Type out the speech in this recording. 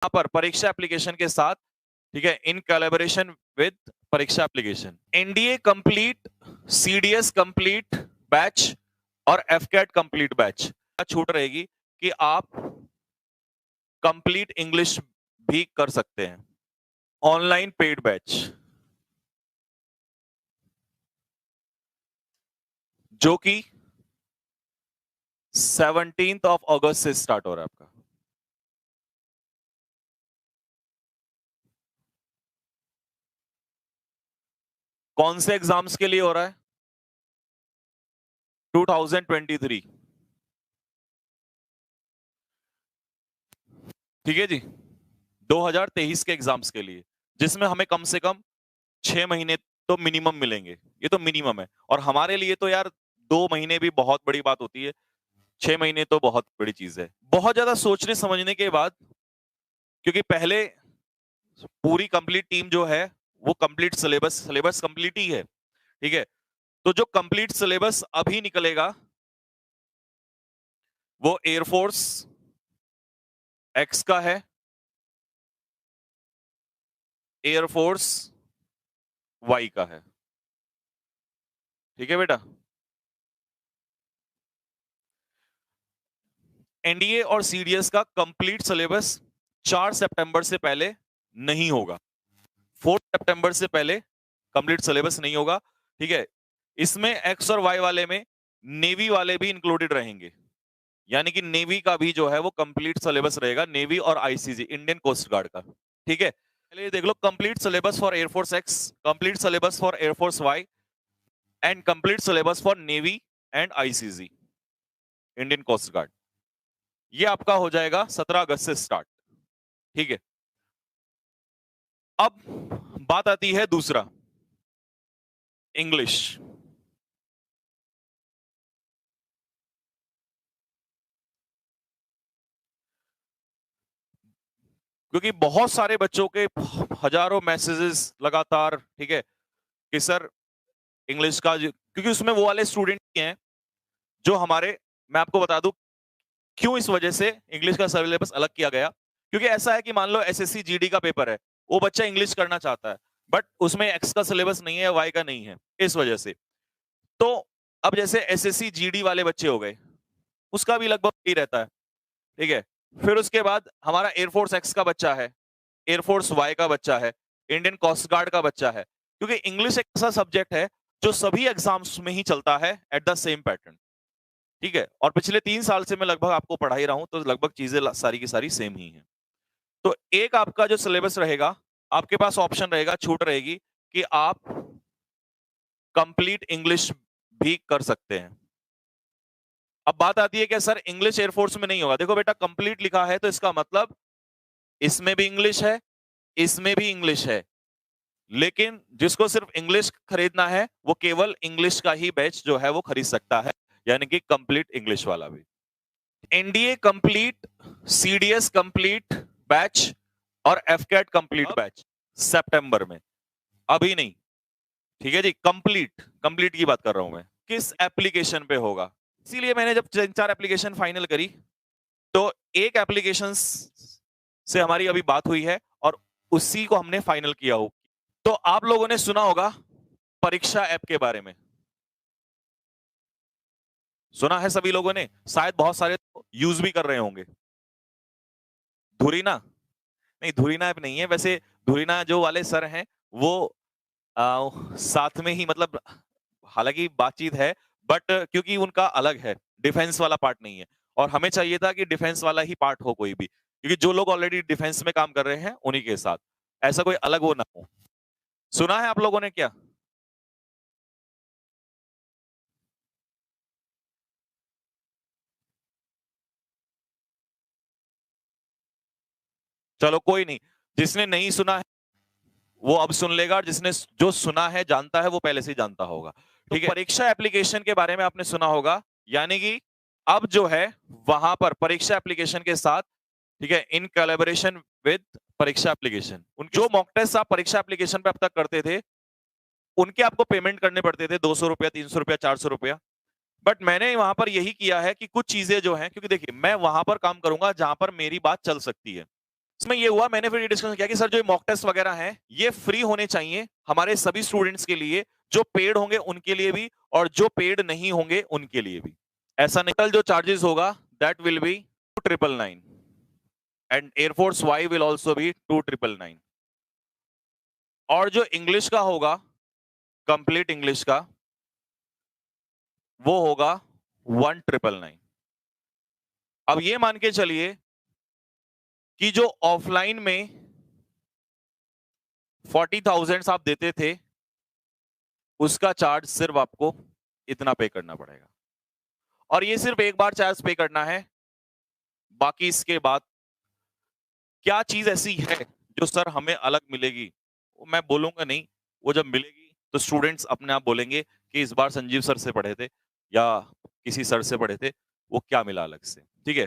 यहाँ पर परीक्षा एप्लीकेशन के साथ, ठीक है, इन कोलैबोरेशन विद परीक्षा application, NDA complete, CDS complete batch और एफकेट कंप्लीट बैच छूट रहेगी कि आप कंप्लीट इंग्लिश भी कर सकते हैं। ऑनलाइन पेड बैच जो कि 17 अगस्त से स्टार्ट हो रहा है आपका। कौन से एग्जाम्स के लिए हो रहा है? 2023, ठीक है जी, 2023 के एग्जाम्स के लिए, जिसमें हमें कम से कम 6 महीने तो मिनिमम मिलेंगे। ये तो मिनिमम है, और हमारे लिए तो यार 2 महीने भी बहुत बड़ी बात होती है, 6 महीने तो बहुत बड़ी चीज है। बहुत ज्यादा सोचने समझने के बाद, क्योंकि पहले पूरी कंप्लीट टीम जो है वो कंप्लीट सिलेबस कंप्लीट ही है, ठीक है, तो जो कंप्लीट सिलेबस अभी निकलेगा वो एयरफोर्स एक्स का है, एयरफोर्स वाई का है, ठीक है बेटा। एनडीए और सीडीएस का कंप्लीट सिलेबस 4 सितंबर से पहले नहीं होगा, 4 सितंबर से पहले कंप्लीट सिलेबस नहीं होगा, ठीक है। इसमें एक्स और वाई वाले में नेवी वाले भी इंक्लूडेड रहेंगे, यानी कि नेवी का भी जो है वो कंप्लीट सिलेबस रहेगा, नेवी और आईसीजी इंडियन कोस्ट गार्ड का, ठीक है। पहले देख लो, complete syllabus for air force X, complete syllabus for air force Y and complete syllabus for navy and ICG Indian coast guard. ये आपका हो जाएगा 17 अगस्त से स्टार्ट, ठीक है। अब बात आती है दूसरा, इंग्लिश। क्योंकि बहुत सारे बच्चों के हजारों मैसेजेस लगातार, ठीक है, कि सर इंग्लिश का क्योंकि उसमें वो वाले स्टूडेंट हैं जो हमारे, मैं आपको बता दूं क्यों इस वजह से इंग्लिश का सिलेबस अलग किया गया। क्योंकि ऐसा है कि मान लो एसएससी जीडी का पेपर है, वो बच्चा इंग्लिश करना चाहता है, बट उसमें एक्स का सिलेबस नहीं है, वाई का नहीं है, इस वजह से। तो अब जैसे एसएससी जीडी वाले बच्चे हो गए, उसका भी लगभग यही रहता है, ठीक है। फिर उसके बाद हमारा एयरफोर्स एक्स का बच्चा है, एयरफोर्स वाई का बच्चा है, इंडियन कोस्ट गार्ड का बच्चा है, क्योंकि इंग्लिश एक ऐसा सब्जेक्ट है जो सभी एग्जाम्स में ही चलता है एट द सेम पैटर्न, ठीक है। और पिछले 3 साल से मैं लगभग आपको पढ़ा ही रहा हूं, तो लगभग चीजें सारी की सारी सेम ही हैं। तो एक आपका जो सिलेबस रहेगा, आपके पास ऑप्शन रहेगा, छूट रहेगी कि आप कंप्लीट इंग्लिश भी कर सकते हैं। अब बात आती है कि सर इंग्लिश एयरफोर्स में नहीं होगा। देखो बेटा, कंप्लीट लिखा है तो इसका मतलब इसमें भी इंग्लिश है, इसमें भी इंग्लिश है, लेकिन जिसको सिर्फ इंग्लिश खरीदना है वो केवल इंग्लिश का ही बैच जो है वो खरीद सकता है, यानी कि कंप्लीट इंग्लिश वाला भी। NDA complete, CDS complete batch और एफकेट कंप्लीट बैच सितंबर में, अभी नहीं, ठीक है जी। कंप्लीट कंप्लीट की बात कर रहा हूं मैं, किस एप्लीकेशन पे होगा। इसीलिए मैंने जब 3-4 एप्लीकेशन फाइनल करी, तो एक एप्लीकेशन से हमारी अभी बात हुई है और उसी को हमने फाइनल किया हो। तो आप लोगों ने सुना होगा परीक्षा ऐप के बारे में, सुना है सभी लोगों ने, शायद बहुत सारे यूज भी कर रहे होंगे। धुरीना, नहीं धुरीना ऐप नहीं है वैसे, धुरीना जो वाले सर हैं वो साथ में ही, मतलब हालांकि बातचीत है, बट क्योंकि उनका अलग है, डिफेंस वाला पार्ट नहीं है, और हमें चाहिए था कि डिफेंस वाला ही पार्ट हो कोई भी, क्योंकि जो लोग ऑलरेडी डिफेंस में काम कर रहे हैं उन्हीं के साथ, ऐसा कोई अलग वो ना हो। सुना है आप लोगों ने क्या? चलो कोई नहीं, जिसने नहीं सुना है वो अब सुन लेगा, और जिसने जो सुना है जानता है वो पहले से ही जानता होगा, ठीक है। परीक्षा एप्लीकेशन के बारे में आपने सुना होगा, यानी कि अब जो है वहां पर परीक्षा एप्लीकेशन के साथ, ठीक है, इन कोलैबोरेशन विद परीक्षा एप्लीकेशन, उन जो मॉक टेस्ट आप परीक्षा एप्लीकेशन पे अब तक करते थे उनके आपको पेमेंट करने पड़ते थे, 200 रुपया, 300 रुपया, 400 रुपया। बट मैंने वहां पर यही किया है कि कुछ चीजें जो हैं, क्योंकि देखिए मैं वहां पर काम करूंगा जहां पर मेरी बात चल सकती है, इसमें ये हुआ, मैंने फिर ये डिस्कशन किया कि सर जो मॉक टेस्ट वगैरह हैं ये फ्री होने चाहिए हमारे सभी स्टूडेंट्स के लिए, जो पेड होंगे उनके लिए भी और जो पेड नहीं होंगे उनके लिए भी। ऐसा निकल जो चार्जेस होगा that will be 2999 and air force Y will also be 2999 और जो इंग्लिश का होगा कंप्लीट इंग्लिश का वो होगा 1999। अब ये मान के चलिए कि जो ऑफलाइन में 40,000 आप देते थे उसका चार्ज सिर्फ आपको इतना पे करना पड़ेगा और ये सिर्फ एक बार चार्ज पे करना है। बाकी इसके बाद क्या चीज ऐसी है जो सर हमें अलग मिलेगी, वो मैं बोलूंगा नहीं। वो जब मिलेगी तो स्टूडेंट्स अपने आप बोलेंगे कि इस बार संजीव सर से पढ़े थे या किसी सर से पढ़े थे, वो क्या मिला अलग से। ठीक है।